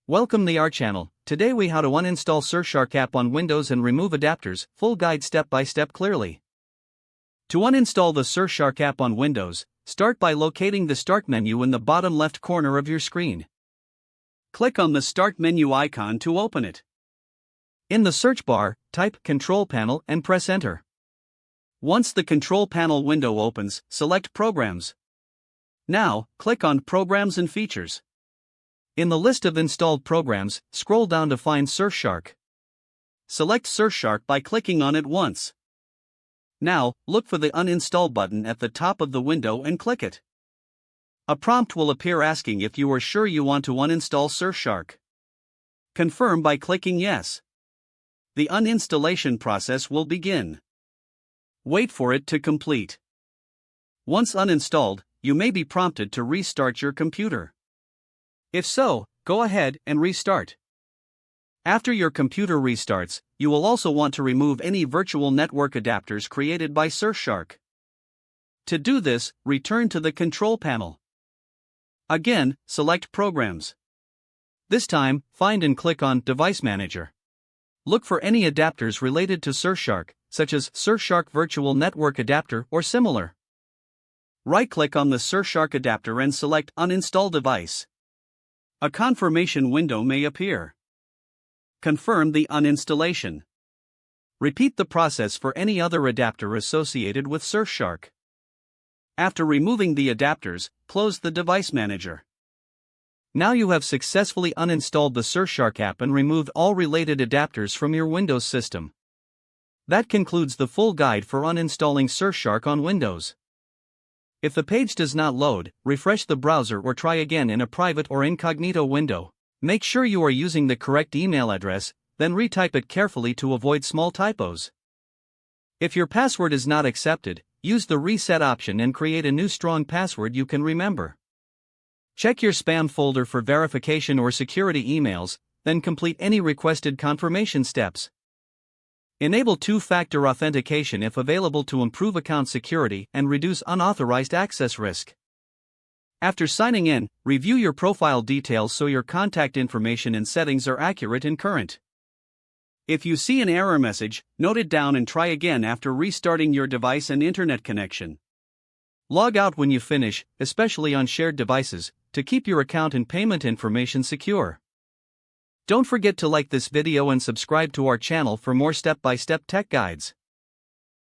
Welcome to our channel. Today we how to uninstall Surfshark app on Windows and remove adapters, full guide step by step clearly. To uninstall the Surfshark app on Windows, start by locating the Start menu in the bottom left corner of your screen. Click on the Start menu icon to open it. In the search bar, type Control Panel and press Enter. Once the Control Panel window opens, select Programs. Now, click on Programs and Features. In the list of installed programs, scroll down to find Surfshark. Select Surfshark by clicking on it once. Now, look for the Uninstall button at the top of the window and click it. A prompt will appear asking if you are sure you want to uninstall Surfshark. Confirm by clicking Yes. The uninstallation process will begin. Wait for it to complete. Once uninstalled, you may be prompted to restart your computer. If so, go ahead and restart. After your computer restarts, you will also want to remove any virtual network adapters created by Surfshark. To do this, return to the Control Panel. Again, select Programs. This time, find and click on Device Manager. Look for any adapters related to Surfshark, such as Surfshark Virtual Network Adapter or similar. Right-click on the Surfshark adapter and select Uninstall Device. A confirmation window may appear. Confirm the uninstallation. Repeat the process for any other adapter associated with Surfshark. After removing the adapters, close the Device Manager. Now you have successfully uninstalled the Surfshark app and removed all related adapters from your Windows system. That concludes the full guide for uninstalling Surfshark on Windows. If the page does not load, refresh the browser or try again in a private or incognito window. Make sure you are using the correct email address, then retype it carefully to avoid small typos. If your password is not accepted, use the reset option and create a new strong password you can remember. Check your spam folder for verification or security emails, then complete any requested confirmation steps. Enable two-factor authentication if available to improve account security and reduce unauthorized access risk. After signing in, review your profile details so your contact information and settings are accurate and current. If you see an error message, note it down and try again after restarting your device and internet connection. Log out when you finish, especially on shared devices, to keep your account and payment information secure. Don't forget to like this video and subscribe to our channel for more step-by-step tech guides.